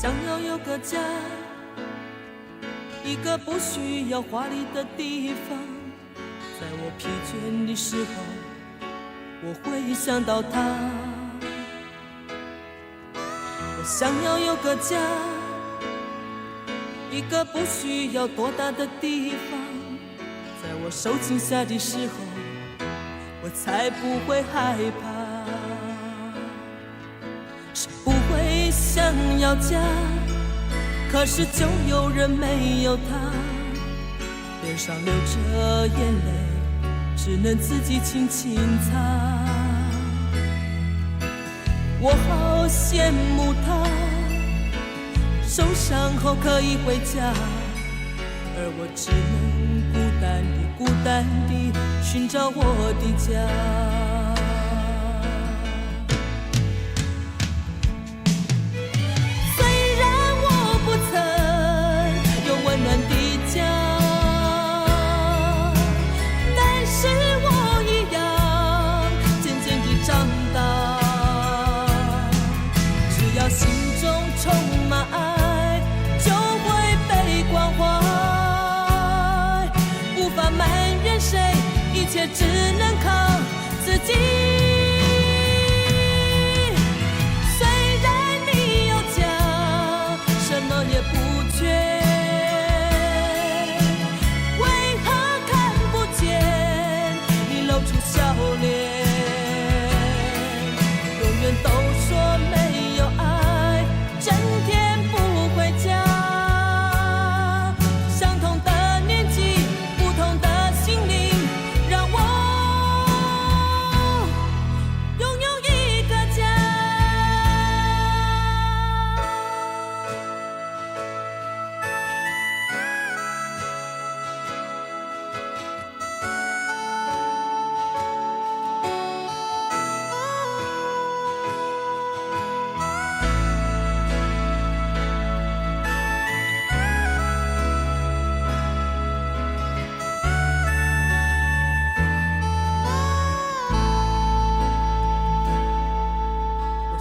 想要有个家，一个不需要华丽的地方，在我疲倦的时候，我会想到他。我想要有个家，一个不需要多大的地方，在我受惊吓的时候，我才不会害怕。谁不会想要家？可是就有人没有他，脸上流着眼泪，只能自己轻轻擦。我好羡慕他，受伤后可以回家，而我只能孤单地寻找我的家。虽然我不曾有温暖的家，但是我一样渐渐地长大。只要心中充满爱，就会被关怀，无法埋怨谁，一切只能靠自己。虽然你有家，什么也不缺，为何看不见你露出笑脸？永远都说没有爱，整天不回家。相同的年纪，不同的心灵，让我拥有一个家。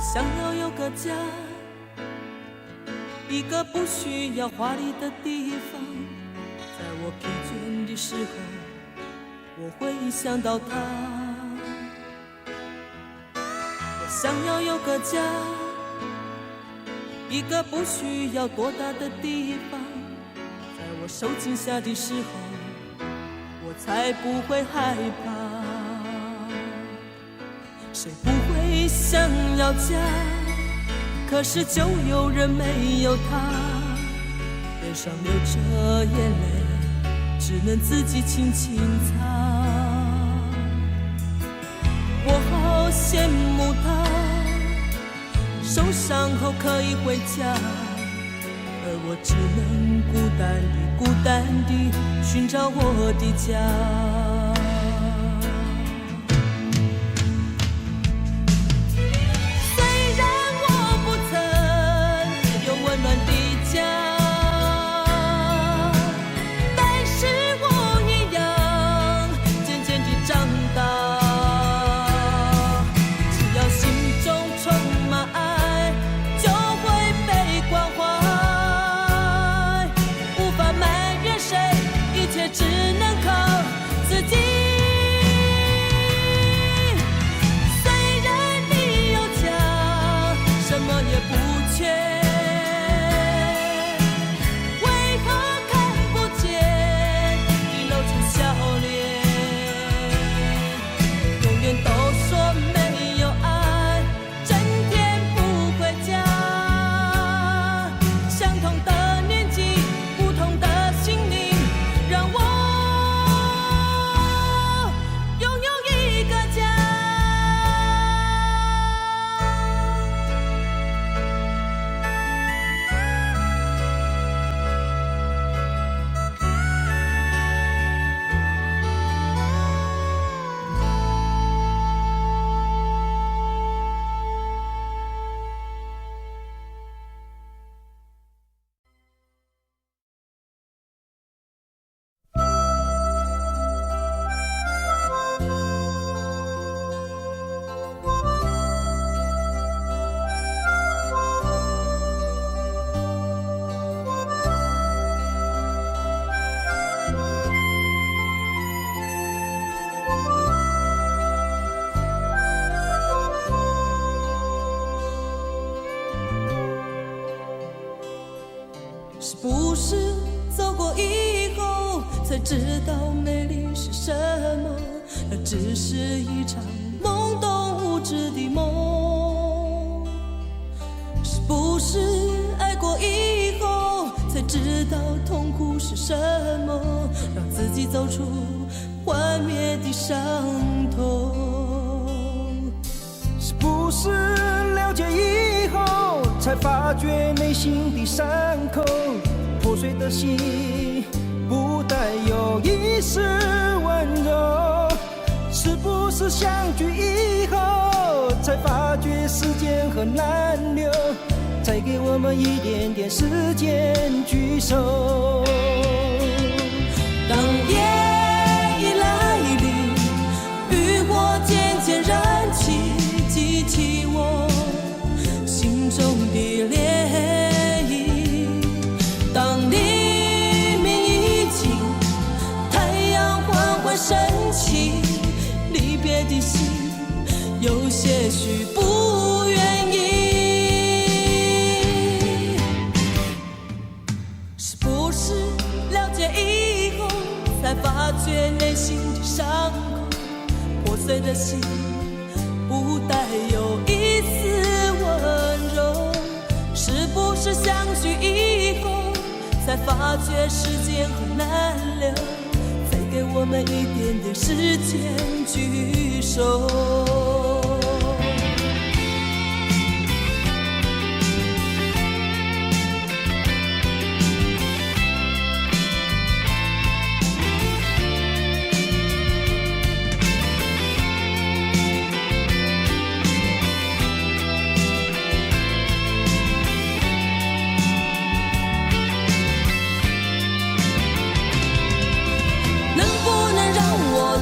想要有个家，一个不需要华丽的地方，在我疲倦的时候，我会想到他。我想要有个家，一个不需要多大的地方，在我受惊吓的时候，我才不会害怕。谁不会想要家？可是就有人没有他，脸上流着眼泪，只能自己轻轻擦。我好羡慕他，受伤后可以回家，而我只能孤单地寻找我的家。只能靠自己。是不是走过以后才知道美丽是什么？那只是一场懵懂无知的梦。是不是爱过以后才知道痛苦是什么？让自己走出幻灭的伤痛。是不是了解以后才发觉内心的伤口？破碎的心不带有一丝温柔。是不是相聚以后才发觉时间很难留？再给我们一点点时间聚首。当夜已来临，渔火渐渐燃起，激起我心中的涟漪。当黎明已尽，太阳缓缓升起，离别的心有些许不愿意。是不是了解以后才发觉内心的伤口？破碎的心不带有一丝温柔。是不是相聚以后才发觉时间很难留？再给我们一点点时间聚首。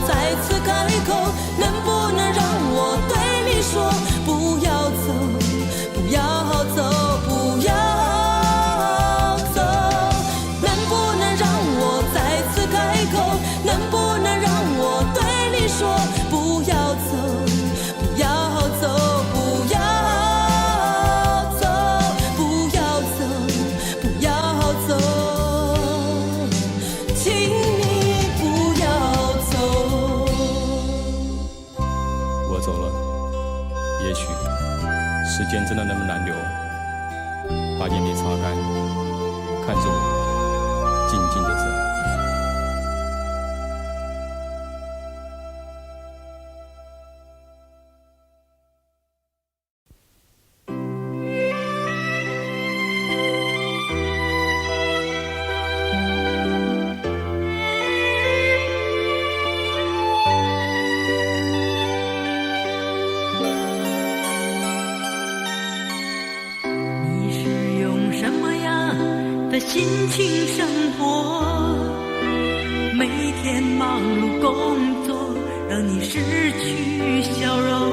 再次开口，能不能让我对你说，不要走，不要走，不要走？能不能让我再次开口？能不能让我对你说，不要走，不要走，不要走，不要走，不要走，请你不要走。我走了，也许时间真的那么难留。把眼泪擦干，看着我静静地走。心情生活，每天忙碌工作，让你失去笑容。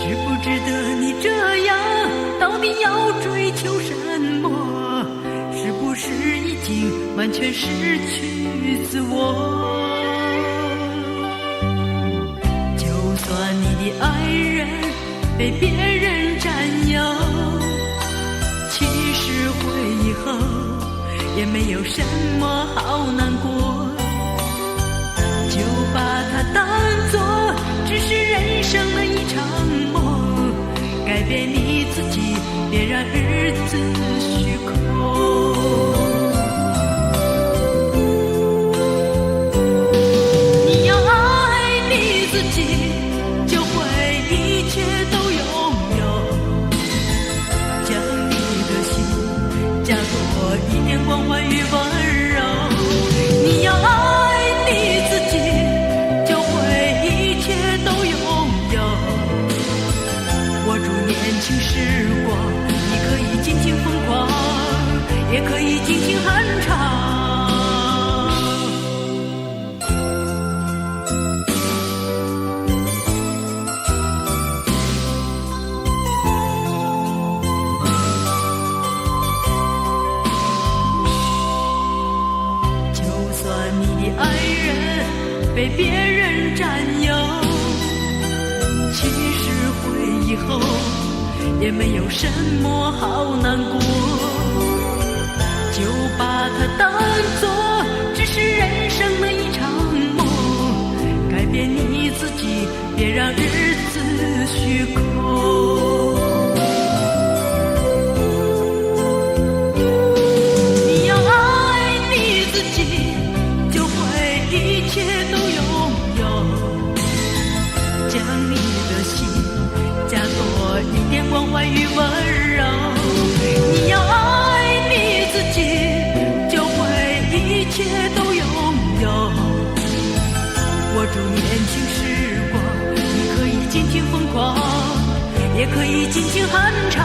值不值得你这样？到底要追求什么？是不是已经完全失去自我？就算你的爱人被别人占有，其实回忆后也没有什么好难过，就把它当作只是人生的一场梦，改变你自己，别让日子虚空。你要爱你自己，就会一切都拥有，将你的心加多一点关怀与温柔。你要爱你自己，就会一切都拥有，握住年轻时光，你可以尽情疯狂，也可以尽情酣畅。被别人占有，其实回忆后也没有什么好难过，把它当作只是人生的一场梦，改变你自己，别让日子虚空。你要爱你自己，就会一切都拥有，将你的心加多一点关怀与温柔。你要爱你自己，就会一切都拥有，握住年轻时光，你可以尽情疯狂，也可以尽情酣畅。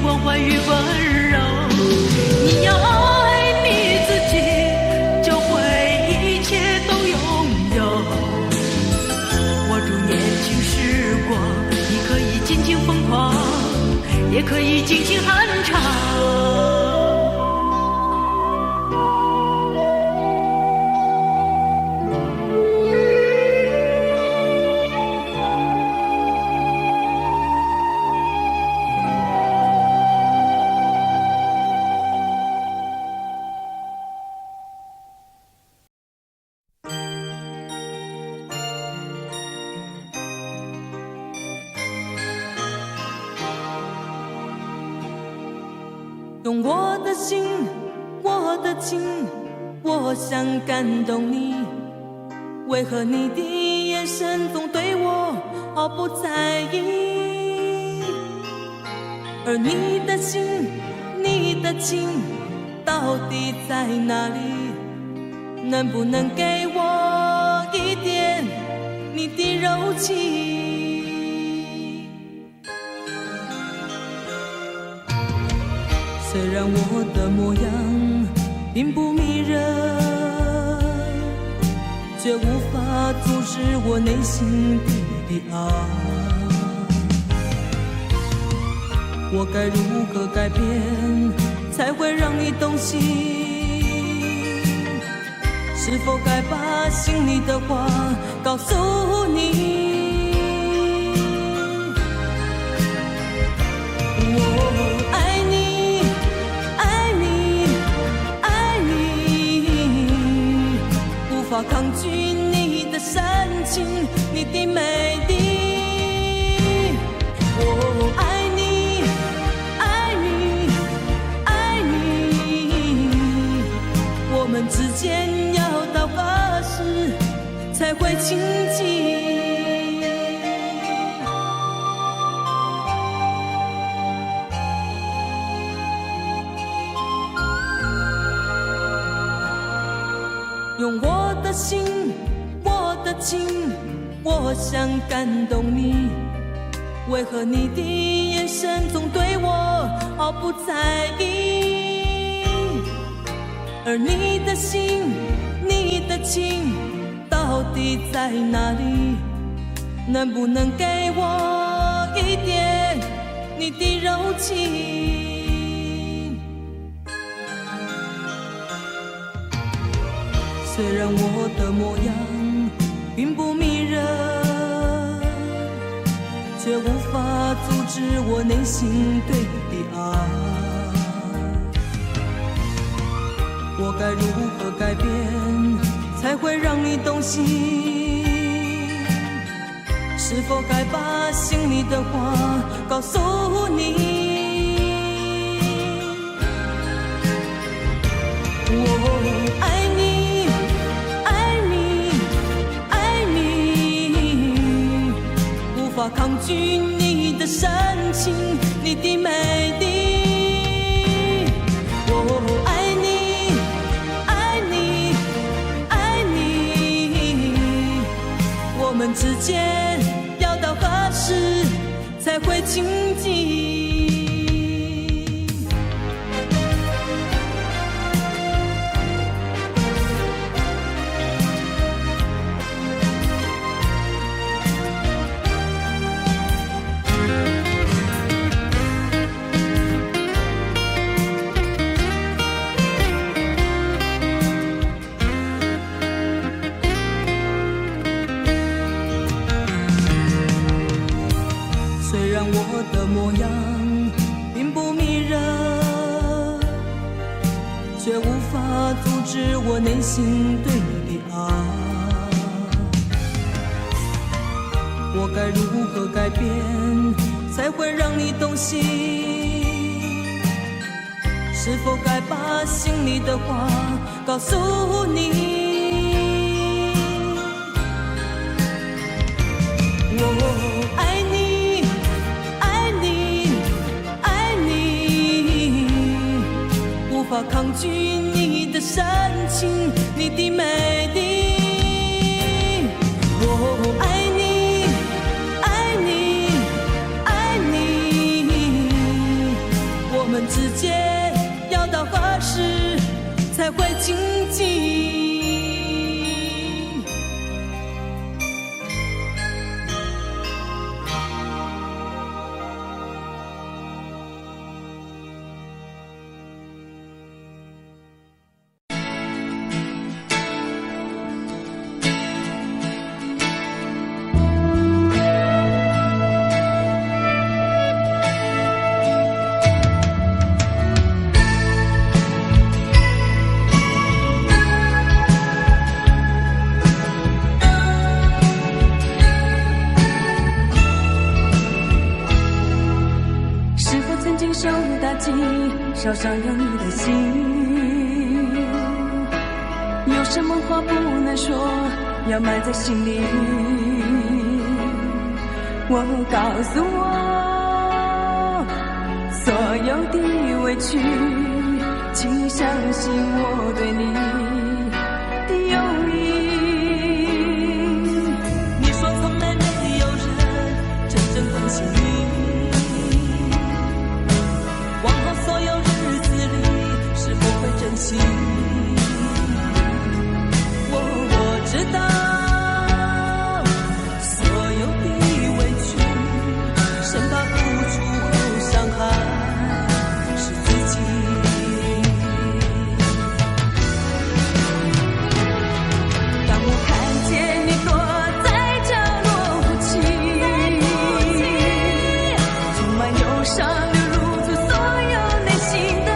关怀与温柔，你要爱你自己，就会一切都拥有，握住年轻时光，你可以尽情疯狂，也可以尽情酣畅。用我的心，我的情，我想感动你。为何你的眼神总对我毫不在意？而你的心，你的情，到底在哪里？能不能给我一点你的柔情？虽然我的模样并不迷人，却无法阻止我内心底的爱。我该如何改变，才会让你动心？是否该把心里的话告诉你？我爱你，爱你，爱你，无法抗拒你的深情，你的美丽。我爱你，爱你，爱你，我们之间要到何时才会亲近？用我的心，我的情，我想感动你。为何你的眼神总对我毫不在意？而你的心，你的情，到底在哪里？能不能给我一点你的柔情？虽然我的模样并不迷人，却无法阻止我内心对你的爱。我该如何改变，才会让你动心？是否该把心里的话告诉你？我爱你，爱你，爱你，无法抗拒你的深情，你的美丽。我爱你，爱你，爱你，间要到何时才会清净？虽然我的模样并不迷人，却无法阻止我内心对你的爱。我该如何改变，才会让你动心？是否该把心里的话告诉你？我爱你，爱你，爱你，无法抗拒你的深情，你的美丽。我爱你，爱你，爱你，我们之间要到何时才会亲近？烧伤了你的心，有什么话不能说，要埋在心里。我告诉我，所有的委屈，请你相信我对你的友谊。你说从来没有人真正关心你，珍惜我知道所有的委屈，生怕付出后伤害是自己。当我看见你躲在角落哭泣，充满忧伤流露出所有内心的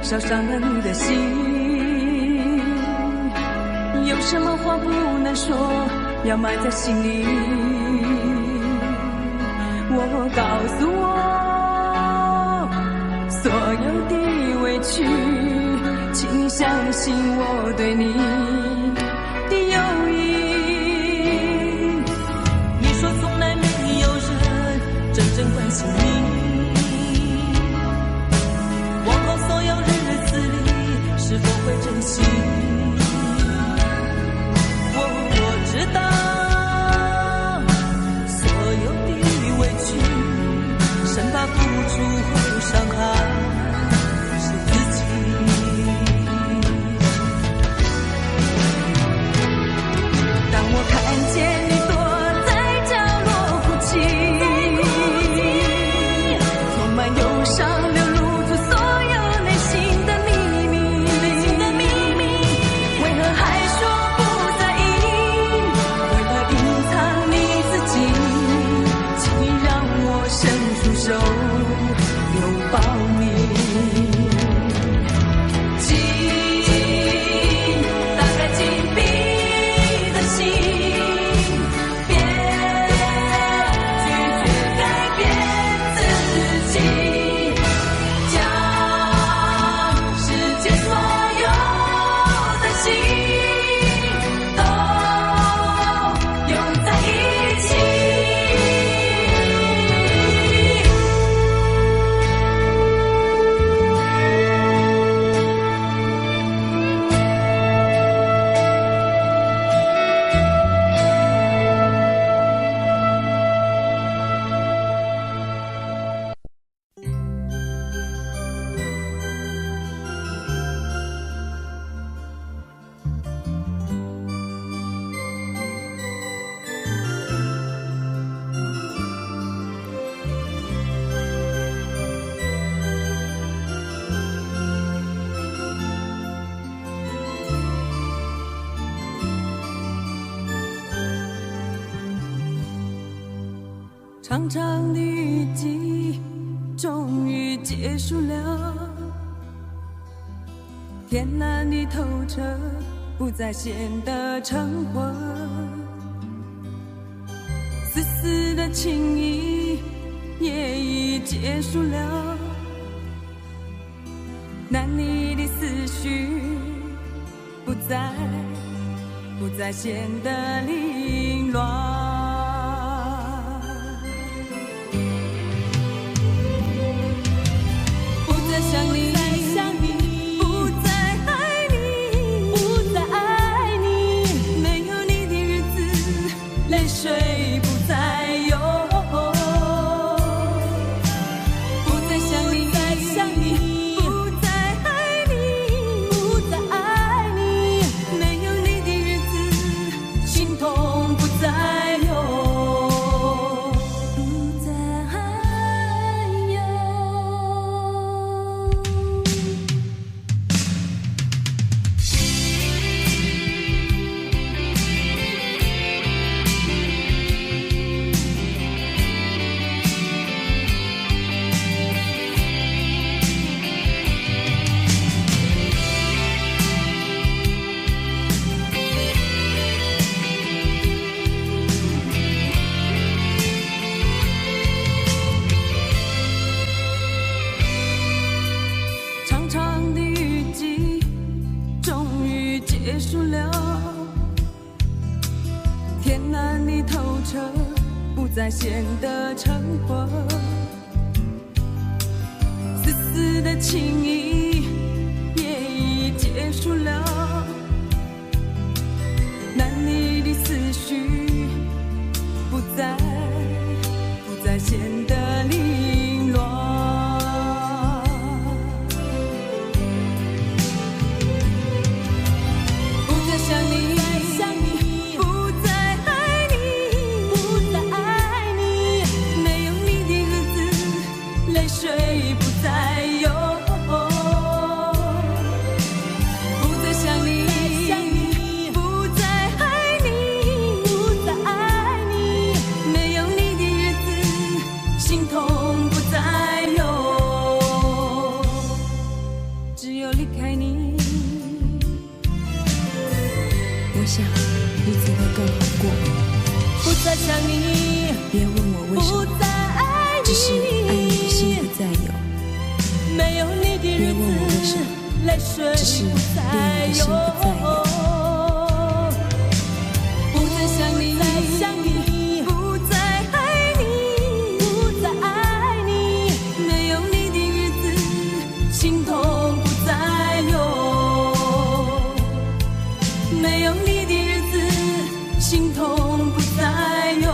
烧伤了你的心，有什么话不能说，要埋在心里。我告诉我，所有的委屈，请你相信我对你的友谊。你说从来没有人真正关心你，所有日子里是否会珍惜？我知道所有的委屈，生怕付出后伤害是自己。当我看见你躲在角落哭泣，长长的雨季终于结束了，天蓝的透彻，不再显得橙黄，丝丝的情意也已结束了，男女的思绪不再显得凌乱。结束了，天蓝的透彻，不再显得橙黄，丝丝的情意也已结束了，男女的思绪不再显得凌乱。我想日子会更好过。不再想你，别问我为什么，不再爱你，只是爱你的心不再有。没有你的日别问我为什子，么，泪水只是不再恋你的心不再有。不再想你，不再爱你，不再爱你，没有你的日子，心痛不再有。没有你的日子，心痛不再有。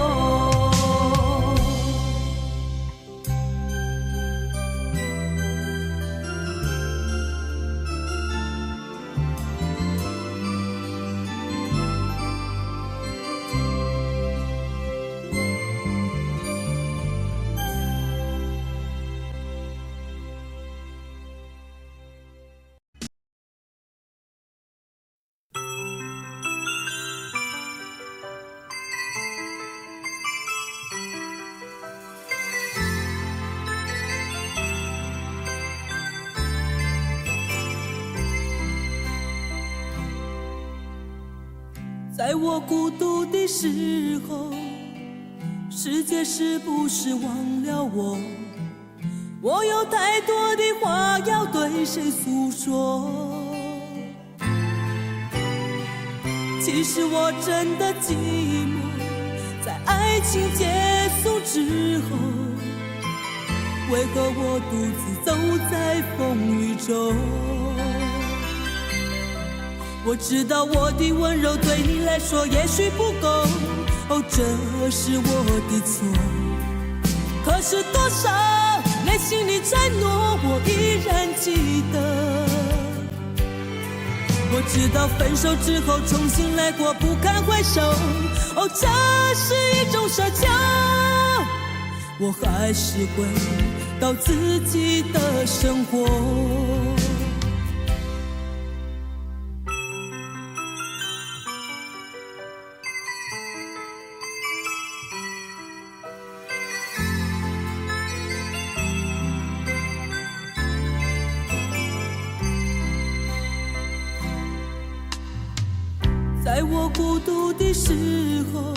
在我孤独的时候，世界是不是忘了我？我有太多的话要对谁诉说？其实我真的寂寞，在爱情结束之后，为何我独自走在风雨中？我知道我的温柔对你来说也许不够，哦，这是我的错。可是多少内心的承诺我依然记得。我知道分手之后重新来过不堪回首，哦，这是一种奢求。我还是回到自己的生活。在我孤独的时候，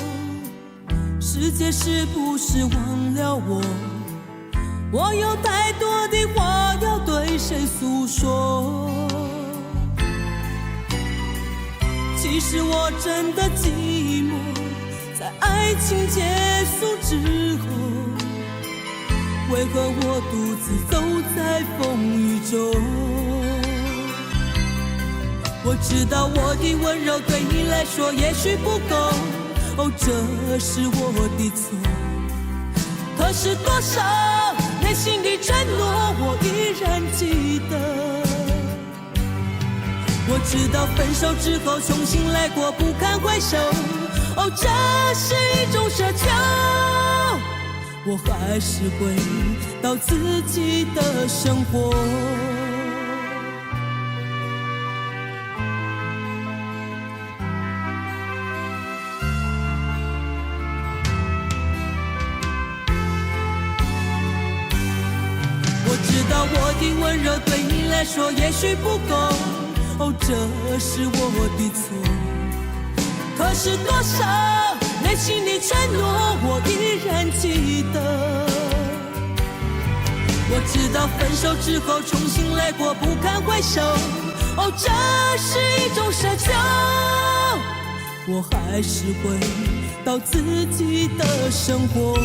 世界是不是忘了我？我有太多的话要对谁诉说？其实我真的寂寞，在爱情结束之后，为何我独自走在风雨中？我知道我的温柔对你来说也许不够，哦，这是我的错。可是多少内心的承诺我依然记得。我知道分手之后重新来过不堪回首，哦，这是一种奢求。我还是回到自己的生活。我的温柔对你来说也许不够，哦，这是我的错。可是多少内心的承诺我依然记得。我知道分手之后重新来过不堪回首，哦，这是一种奢求。我还是回到自己的生活。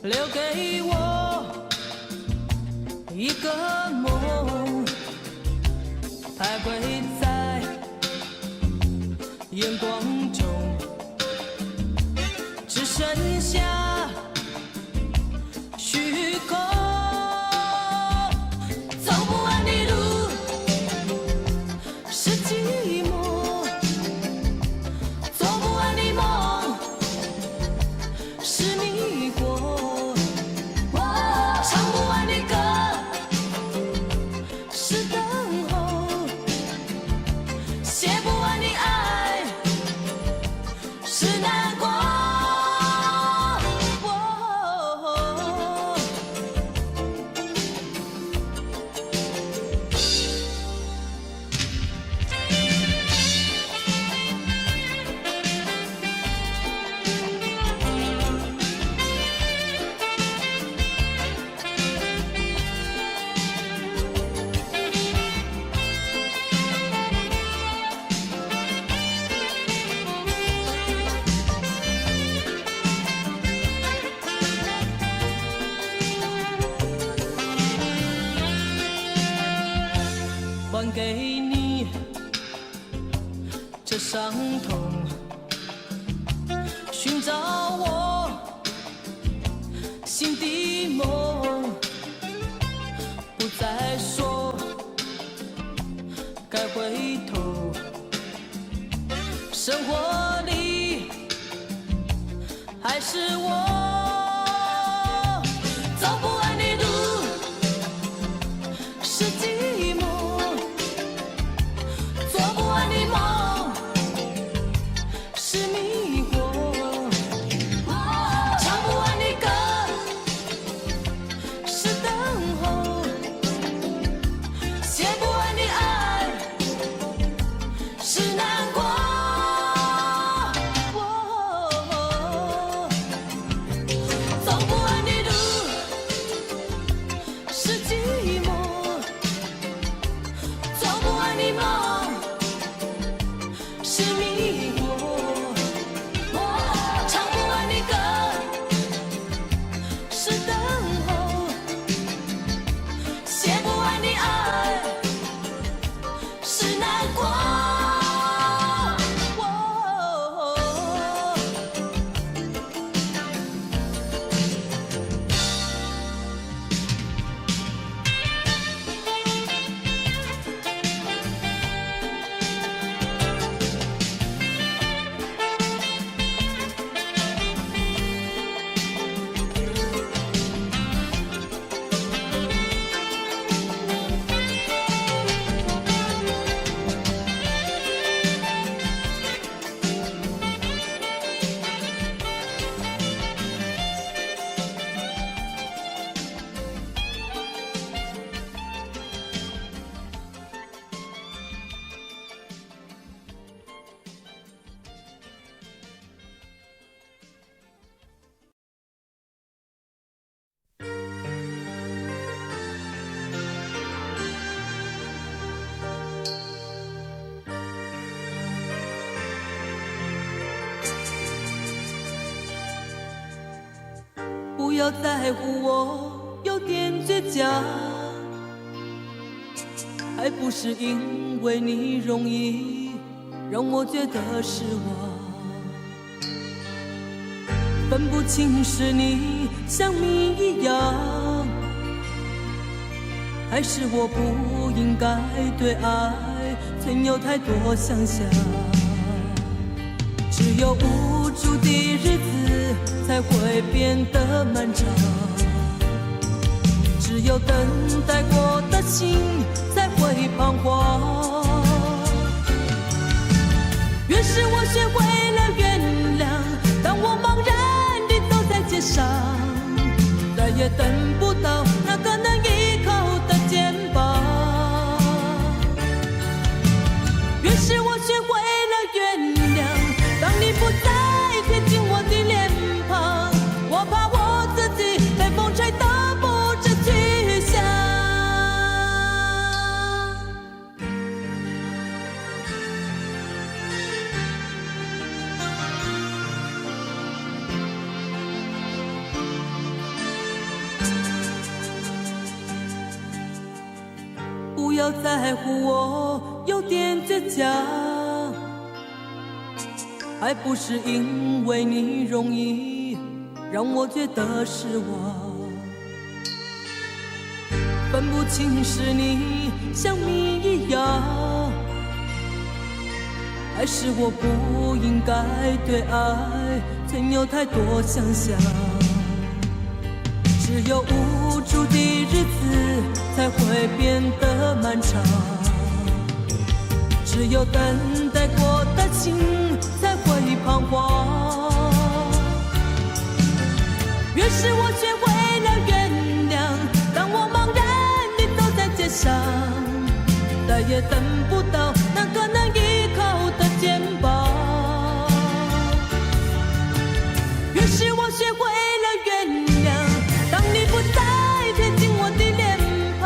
留给我一个梦，徘徊在眼光中，只剩下虚空。走不完的路是寂寞，做不完的梦是迷惑。还给你这伤痛，寻找我心的梦，不再说该回头，生活里还是我。走不完的路是寂寞，做不完的梦是迷惑，唱不完的歌是等候，写不完的爱是难过。走不完的路是寂寞，做不完的梦是迷惑，唱不完的歌是等候，写不完的爱是难过。要在乎我有点倔强，还不是因为你容易让我觉得失望，分不清是你像谜一样，还是我不应该对爱存有太多想象。只有无助的日子才会变得漫长，只有等待过的心才会彷徨。越是我学会了原谅，当我茫然地走在街上，再也等不到那个能依靠的肩膀。越是我学会了原谅，当你不再贴近我的脸庞，我怕我自己被风吹得不知去向。不要在乎我有点倔强，还不是因为你容易让我觉得失望，分不清是你像谜一样，还是我不应该对爱存有太多想象。只有无助的日子才会变得漫长，只有等待过的心才会彷徨。越是我学会了原谅，当我茫然地走在街上，再也等不到那个能依靠的肩膀。越是我学会了原谅，当你不再贴近我的脸庞，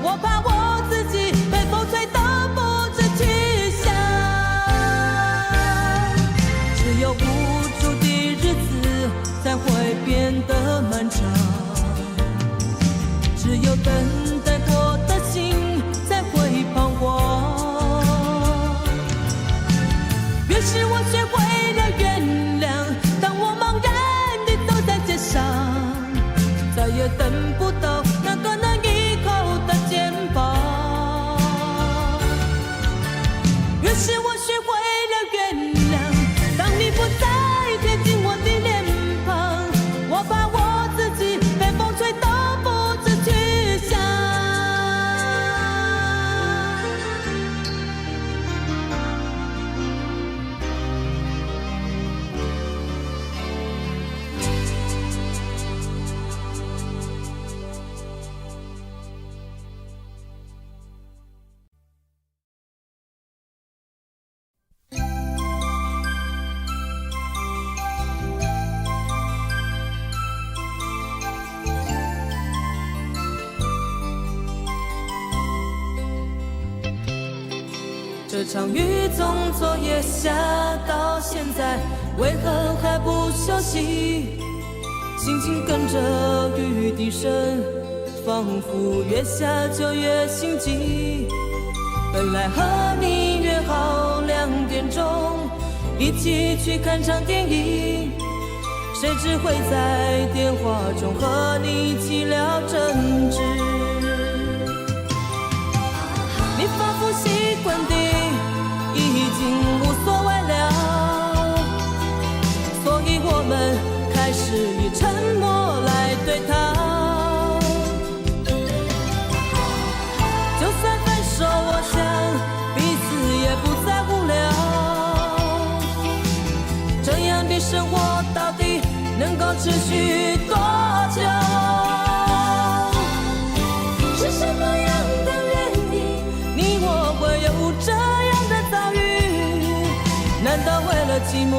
我怕我自己被风吹得不知去向。只有无助的日子才会变得漫长，只有等待过的心才会彷徨。越是我学会了原谅，当我茫然地走在街上，再也等不到那个能依靠的肩膀。越是我学会了原谅，当你不再贴近我的脸庞，我怕我自己被风吹得不知去向。这场雨从昨夜下到现在，为何还不休息？心情跟着雨滴声，仿佛越下就越心急。本来和你约好2点钟一起去看场电影，谁知会在电话中和你起了争执。你仿佛习惯地已经无所谓了，所以我们开始以沉默来对抗。就算分手，我想彼此也不再无聊。这样的生活到底能够持续多久？是什么样的原因，你我会有这样的遭遇？难道为了寂寞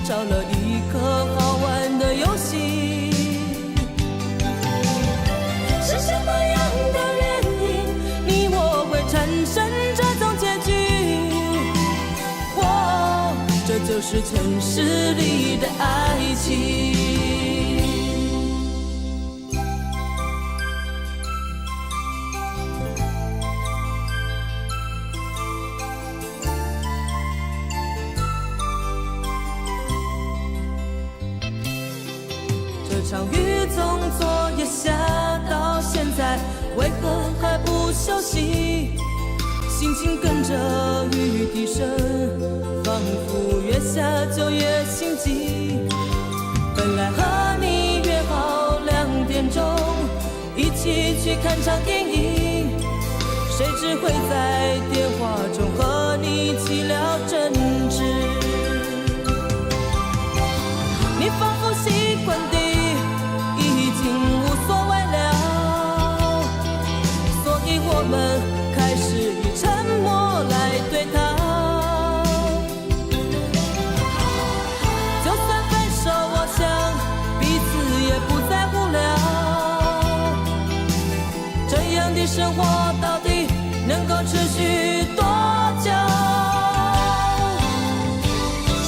找了一个好玩的游戏？是什么样的原因，你我会产生这种结局？这就是城市里的爱情。这场雨从昨夜下到现在，为何还不休息？心情跟着雨滴声，仿佛越下就越心急。本来和你约好2点钟一起去看场电影，谁知会在电话中和你起了争执。你仿佛习惯地已经无所谓了，所以我们开始以沉默来对抗。就算分手，我想彼此也不再无聊。这样的生活到底能够持续多久？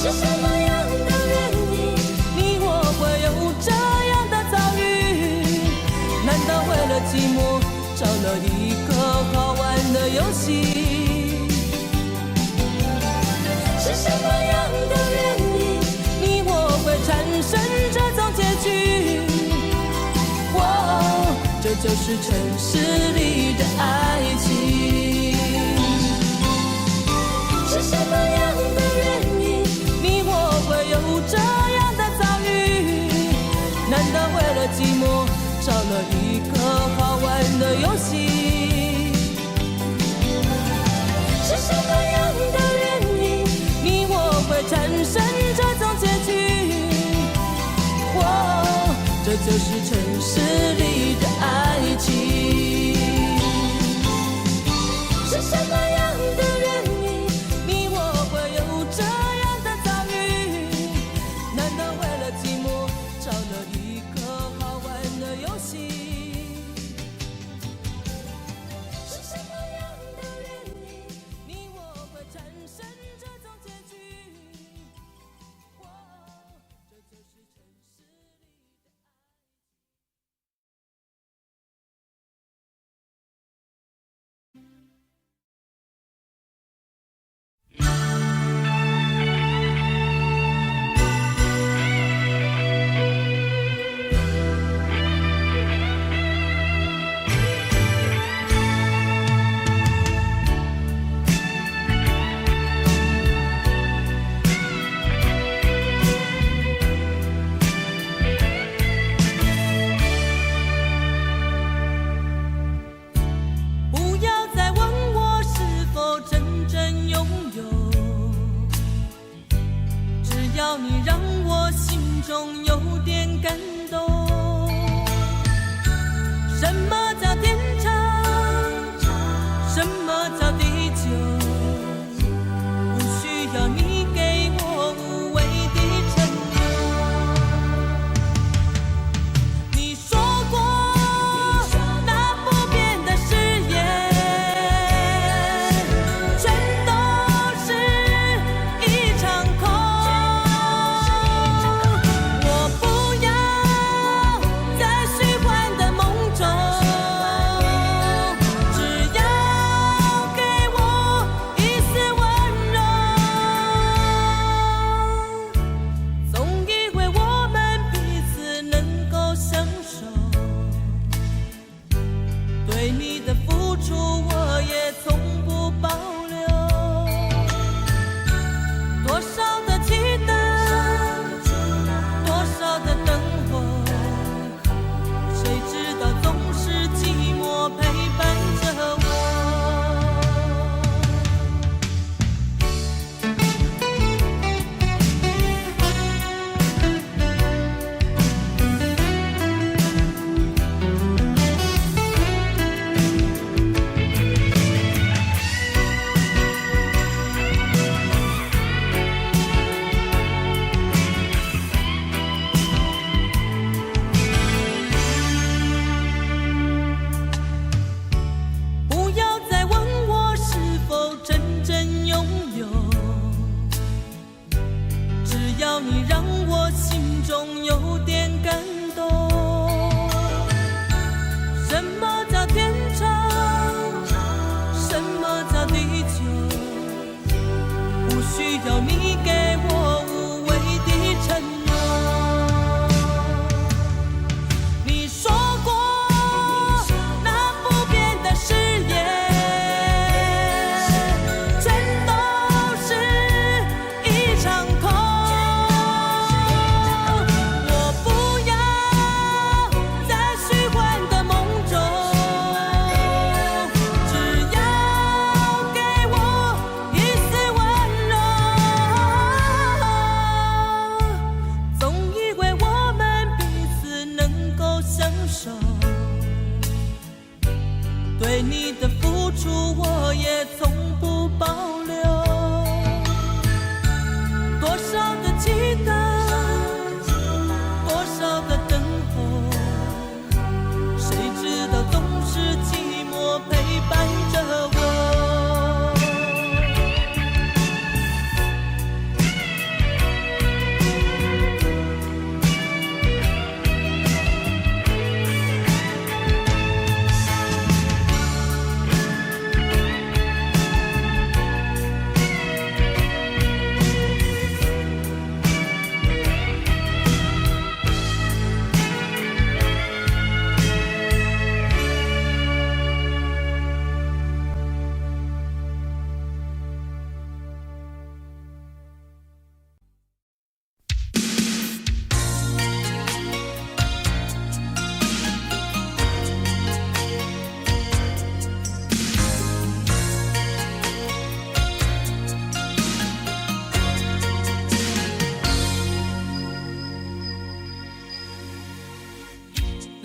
是什么样的原因，你我会有这样的遭遇？难道为了寂寞找了一个好玩的游戏？是什么样的原因，你我会产生这种结局？这就是城市里的爱情。是什么样的原因，你我会有这样的遭遇？难道为了寂寞找了一个好玩的游戏？是什么样的原因，你我会产生这种结局？这就是城市里的爱情。是什么样的原因，你我会有这样的遭遇？难道为了寂寞找了一个好玩的游戏？是什么样的原因，你我会产生这种结局？这就是城市里的你让我心中有点感动。什么叫天长？什么叫地久？不需要你给我无谓的承诺。你说过那不变的誓言，全都是一场空。对你的付出，我也从不保留。多少的期待，多少的等候，谁知道总是寂寞陪伴着我。你让我心中有点感动。什么叫天长？什么叫地久？不需要你给我无谓的承诺。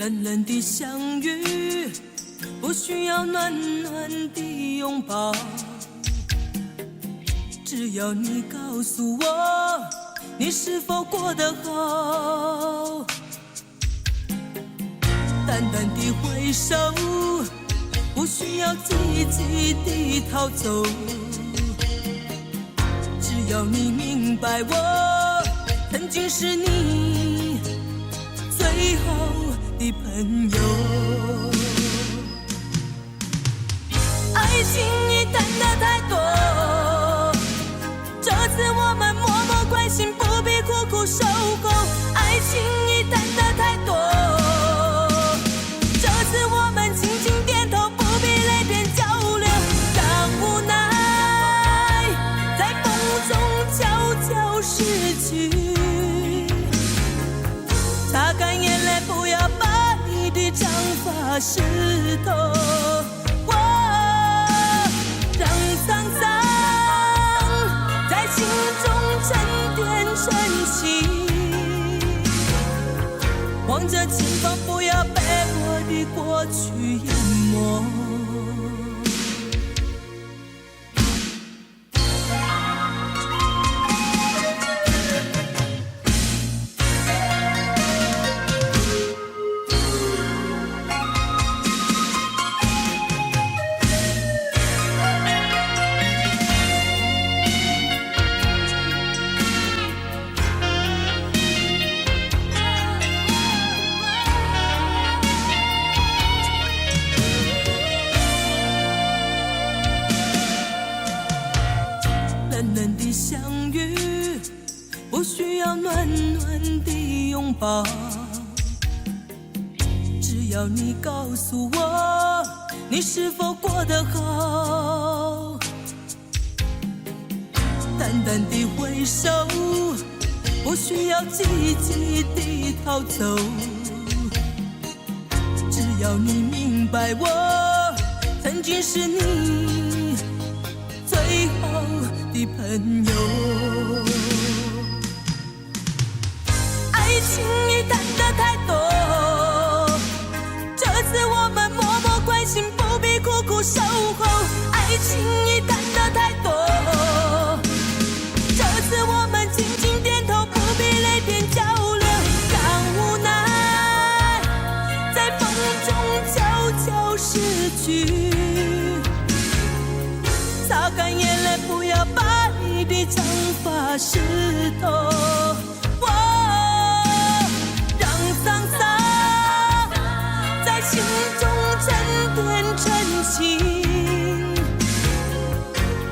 冷冷的相遇，不需要暖暖的拥抱，只要你告诉我你是否过得好。淡淡的挥手，不需要积极地逃走，只要你明白我曾经是你最后的朋友。爱情你谈得太多，这次我们默默关心，不必苦苦守候。爱情你谈得太多，这次我们轻轻点头，不必泪边交流。让无奈在风中悄悄逝去，擦干眼泪，不要把你的长发湿透。让沧桑在心中沉淀成情，望着前方，不要被我的过去淹没。冷冷的相遇，不需要暖暖的拥抱，只要你告诉我你是否过得好。淡淡的挥手，不需要积极地逃走，只要你明白我曾经是你最后的朋友。爱情你谈得太多，这次我们默默关心，不必苦苦守候。爱情你谈得太多，这次我们轻轻点头，不必泪边交流。让无奈在风中悄悄逝去，擦干眼泪，不要把你的长发湿透。让沧桑在心中沉淀成情，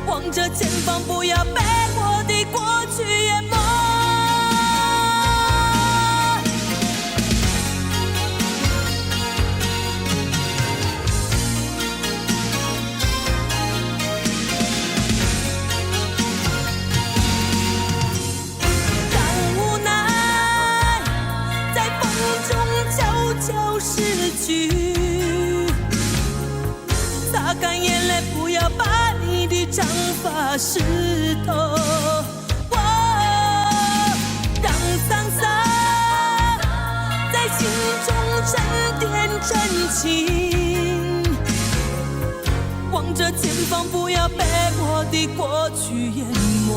望着前方，不要被我的过去淹没。悄逝去，擦干眼泪，不要把你的长发湿透。让沧桑在心中沉淀成情，望着前方，不要被我的过去淹没。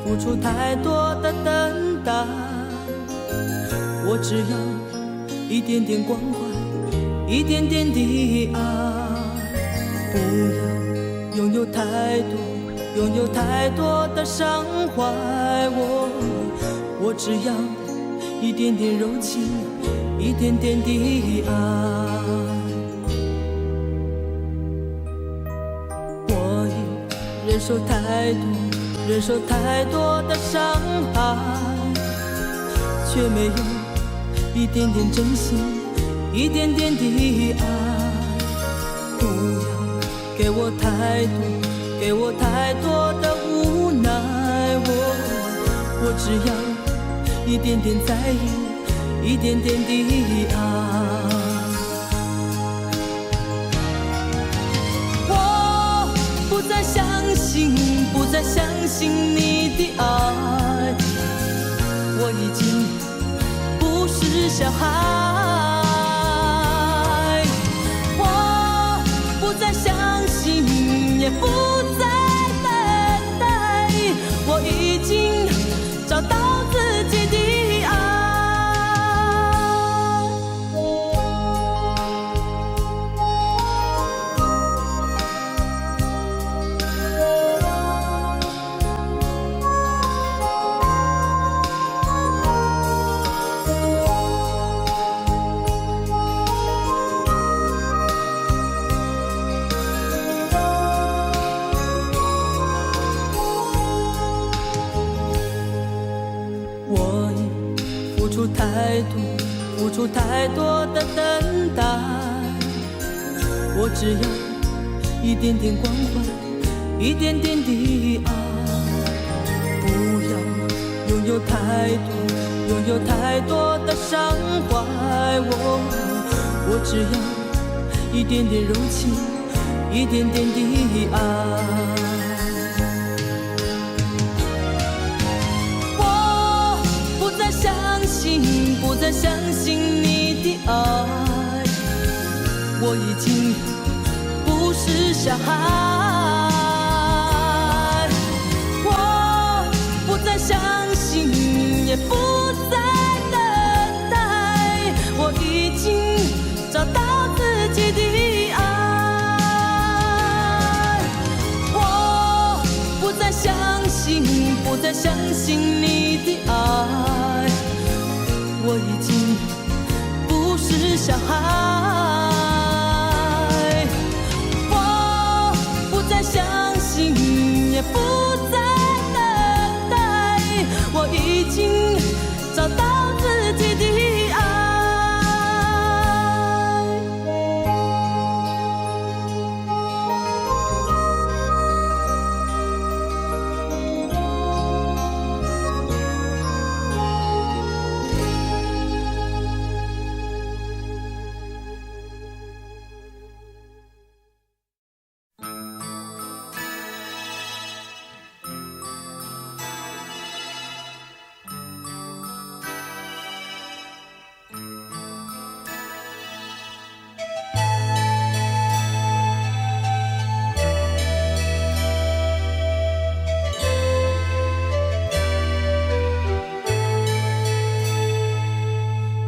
付出太多的等待，我只要一点点关怀，一点点的爱。不要拥有太多，拥有太多的伤怀。我只要一点点柔情，一点点的爱。我已忍受太多，忍受太多的伤害，却没有一点点真心，一点点的爱。不要给我太多，给我太多的无奈。我只要一点点在意，一点点的爱。我不再相信，不再相信你的爱。我已经不是小孩。我不再相信，也不再等待。我已经找到自己的爱。我已付出太多，付出太多的等待。我只要一点点关怀，一点点的爱。不要拥有太多，拥有太多的伤怀。我只要一点点柔情，一点点的爱。不再相信你的爱。我已经不是小孩。我不再相信，也不再等待。我已经找到自己的爱。我不再相信，不再相信你的爱。我已经不是小孩。我不再相信，也不再等待。我已经找到自己的爱。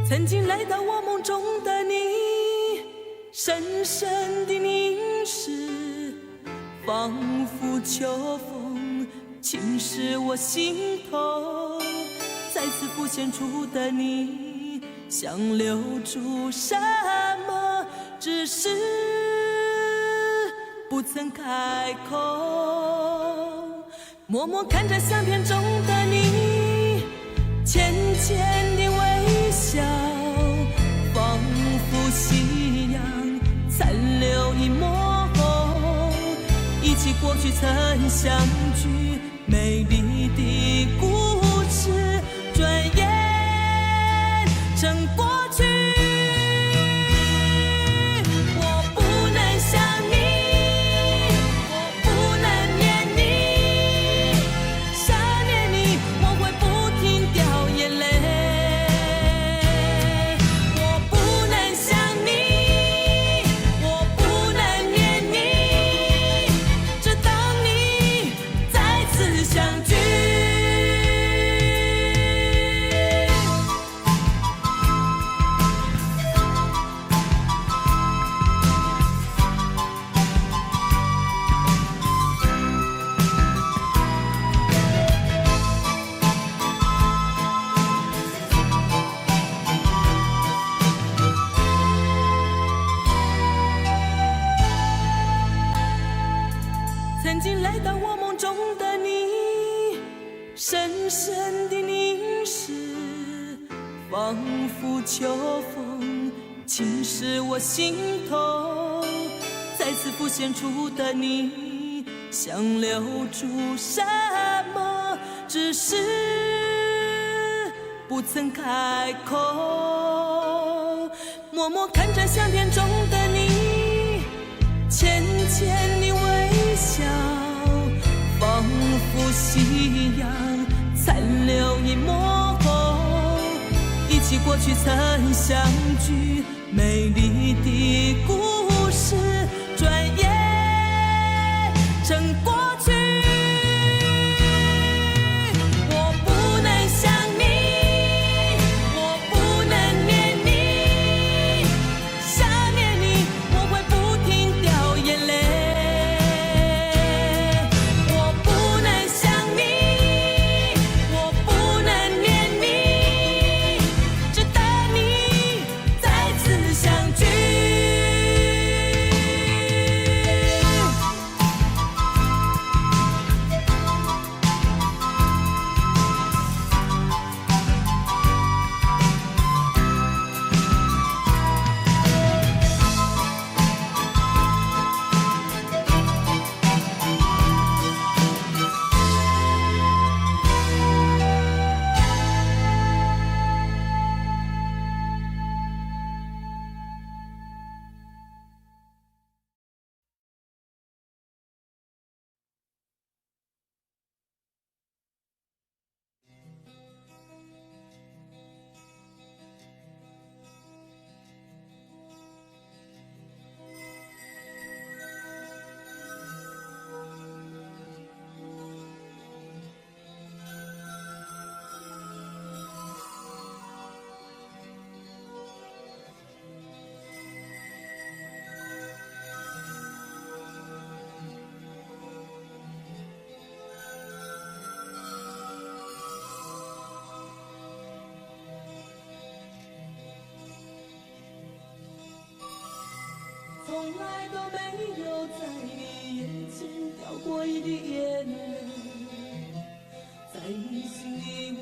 曾经来到我梦中的你，深深的凝视，仿佛秋风侵蚀我心头。再次浮现出的你，想留住什么，只是不曾开口。默默看着相片中的你，浅浅的微笑，仿佛夕阳残留一抹红。忆起过去曾相聚，美丽的故事，转眼成过去。我不能想你，我不能念你，想念你我会不停掉眼泪。我不能想你，我不能念你，只等你再次相聚。仿佛秋风侵蚀我心头，再次浮现出的你，想留住什么，只是不曾开口。默默看着相片中的你，浅浅你微笑，仿佛夕阳残留一抹红，忆起过去曾相聚美丽的故事，转眼成过去。我不能想你，我不能念你，想念你我会不停掉眼泪。我不能想你，我不能念你，只等你再次相聚。从来都没有在你眼前掉过一滴眼泪，在你心里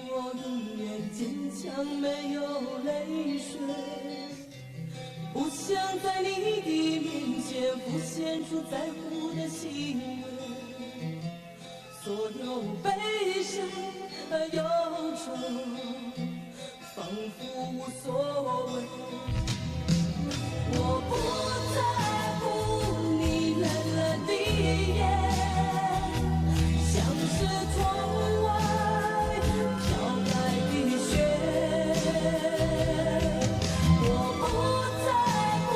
我永远坚强，没有泪水。不想在你的面前浮现出在乎的行为，所有悲伤和忧愁仿佛无所谓。我不在乎你冷冷的眼，像是窗外飘来的雪。我不在乎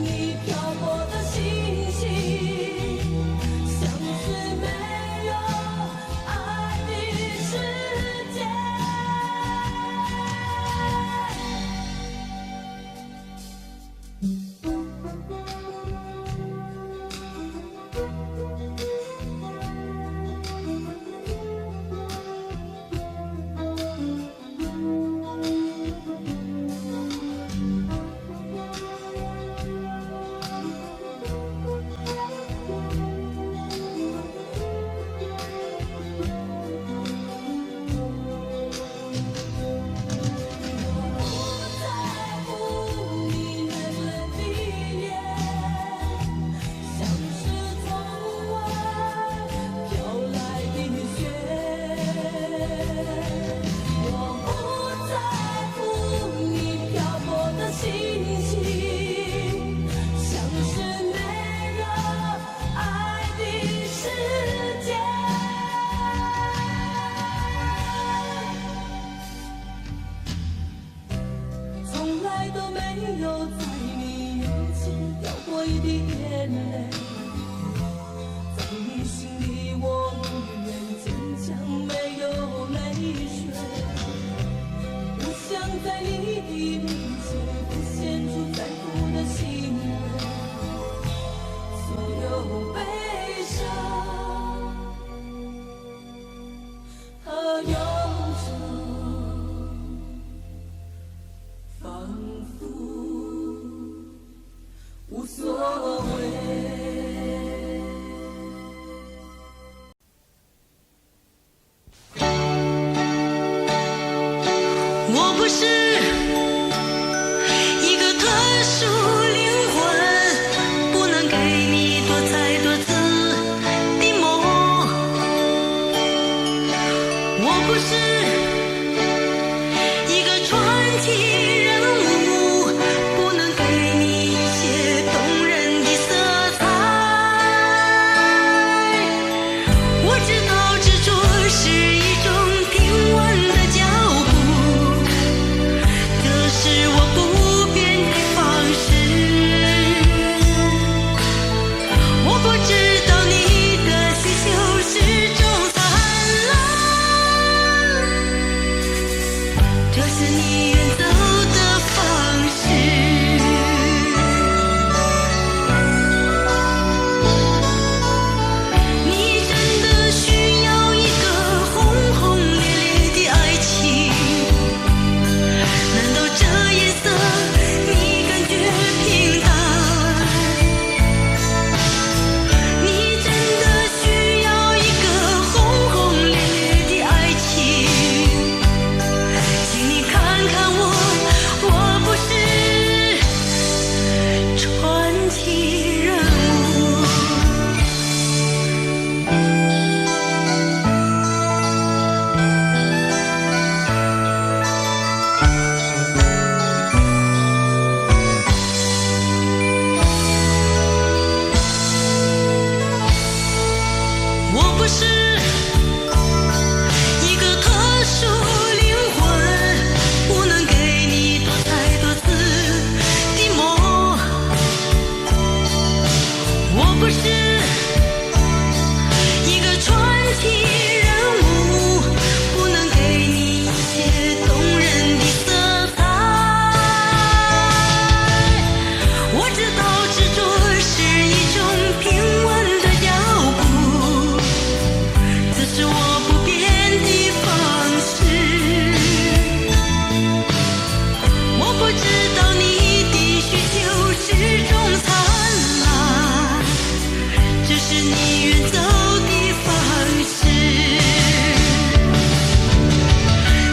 你漂泊的心情，像是没有爱的世界。无所谓。一个特殊灵魂，不能给你多彩多姿的梦。我不是一个传奇人物，不能给你一些动人的色彩。我知道执着是一种平稳的脚步，这是我不变的方式。我不知道你的需求是种灿烂，这是你远走的方式。你真的需要一个轰轰烈烈的爱情？难道这颜色你感觉平淡？你真的需要一个轰轰烈烈的爱情？请你看看我，我不是传奇人物。我不是一个特殊灵魂，不能给你多彩多姿的梦。我不是一个传奇人物，不能给你一些动人的色彩。我知道执着是一种平稳的脚步，这是我不变的方式。我不知道你的需求是种灿烂，这是你远走的方式。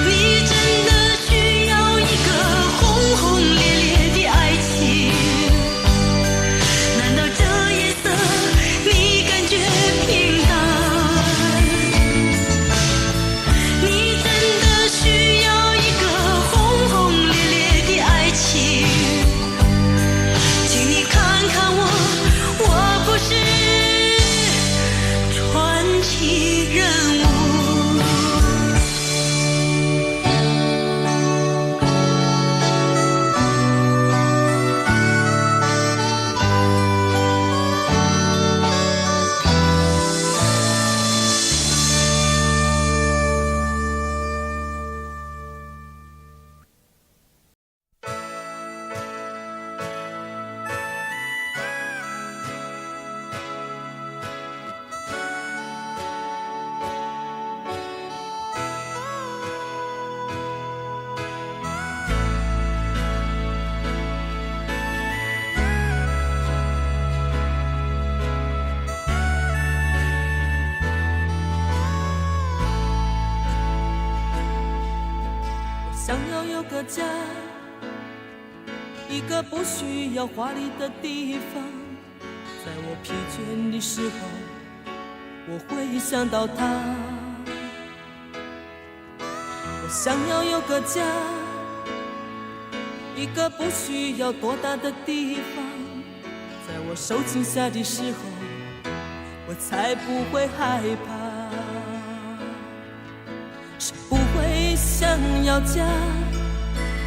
你真的需要一个轰轰烈烈的爱情？难道这颜色你感觉平淡？你真的需要一个轰轰烈烈的爱情？请你看看我，我不是传奇人物。想要有个家，一个不需要华丽的地方，在我疲倦的时候，我会想到他。我想要有个家，一个不需要多大的地方，在我受惊吓的时候，我才不会害怕。谁不会想要家？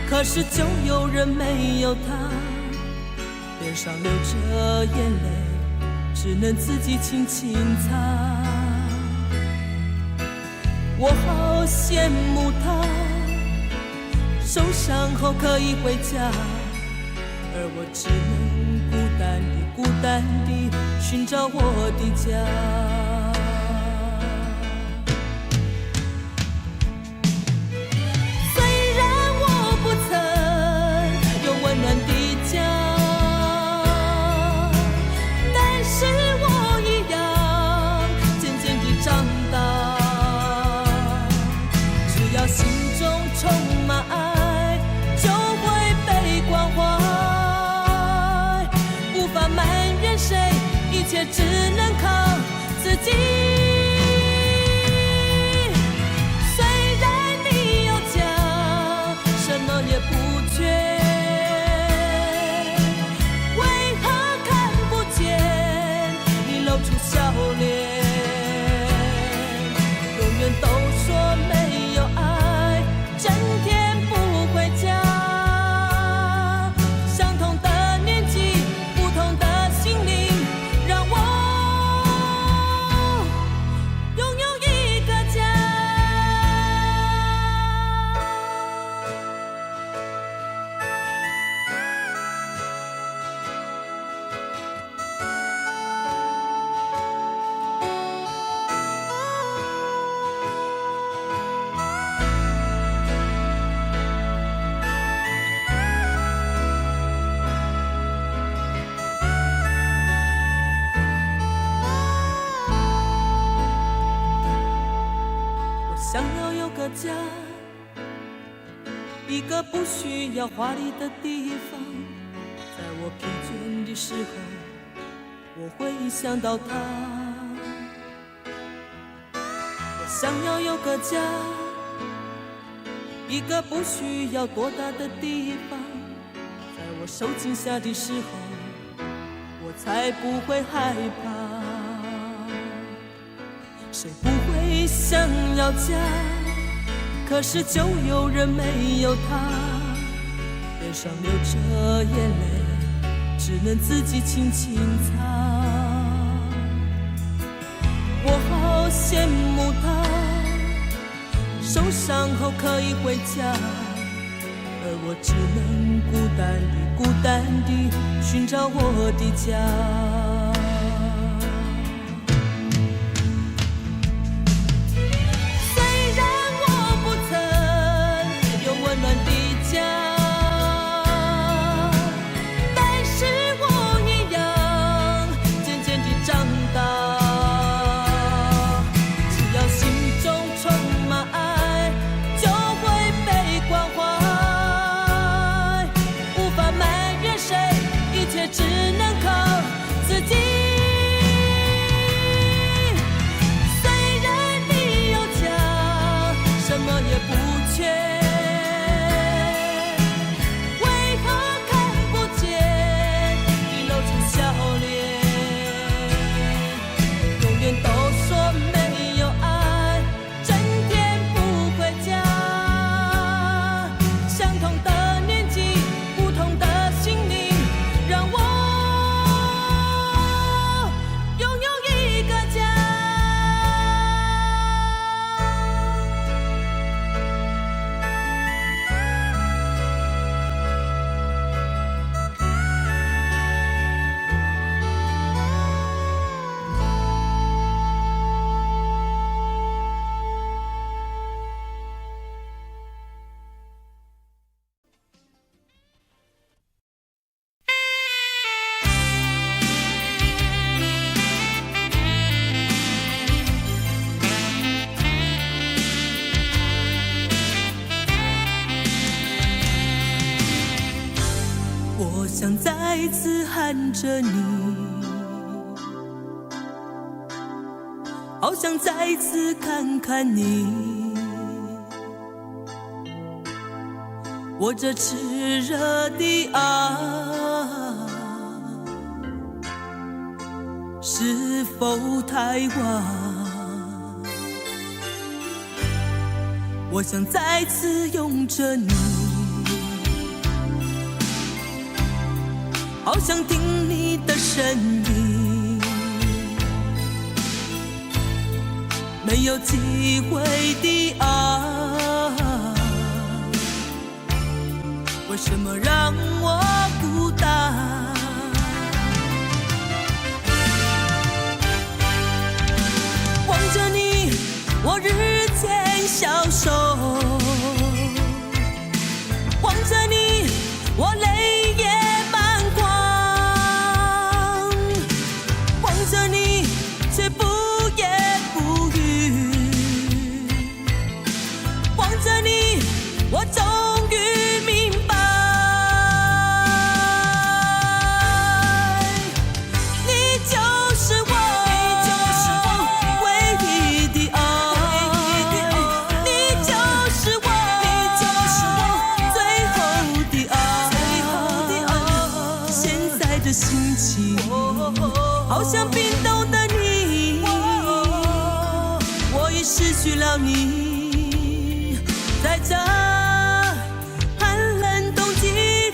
可是就有人没有他，脸上流着眼泪，只能自己轻轻擦。我好羡慕他，受伤后可以回家，而我只能孤单地寻找我的家。谁，一切只能靠自己。虽然你有家，什么也不缺，为何看不见你露出笑脸？永远都说没有爱，整天不回家。相同的年纪，不同的心灵，让我拥有一个家。想要有个家，一个不需要华丽的地方。在我疲倦的时候，我会想到他。我想要有个家，一个不需要多大的地方。在我受惊吓的时候，我才不会害怕。谁不会想要家？可是就有人没有他，脸上流着眼泪，只能自己轻轻擦。我好羡慕他，受伤后可以回家，而我只能孤单地寻找我的家。只能靠自己。虽然你有家，什么也不缺，为何看不见你露出笑脸？永远都说没有爱，整天不回家。相同的年纪，不同的心灵，让我我想再次喊着你，好想再次看看你，我这炽热的爱是否太晚？我想再次拥着你，好想听你的声音，没有机会的爱，为什么让我孤单？望着你，我日渐消瘦，望着你，我泪也却不言不语，望着你，我终于明白，的心情，好像冰冻的你，我已失去了你，在这寒冷冬季里。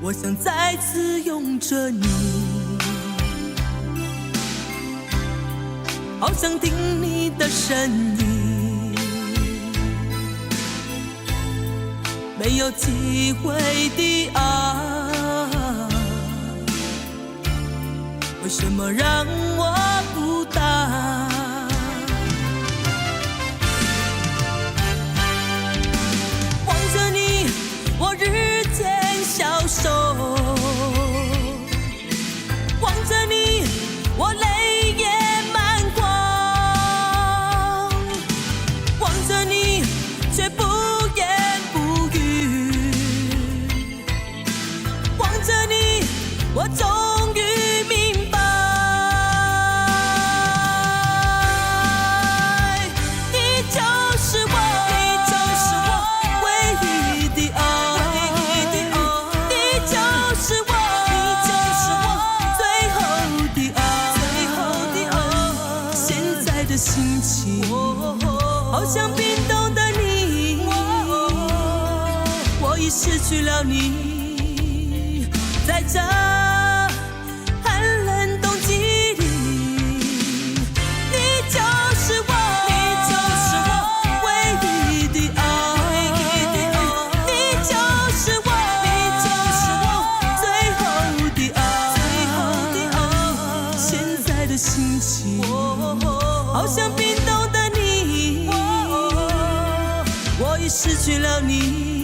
我想再次拥着你，好想听你的声音，没有机会的爱，为什么让我孤单？望着你，我日渐消瘦，望着你，我泪也满眶，望着你，却不言不语，望着你，我终于明白，你就是我，你就是我唯一的爱。心情好像冰冻的你，我已失去了你，在这寒冷冬季里，你就是我，你就是我唯一的爱，你就是我，你就是我最后的爱，现在的心情好像冰冻的你，我已失去了你。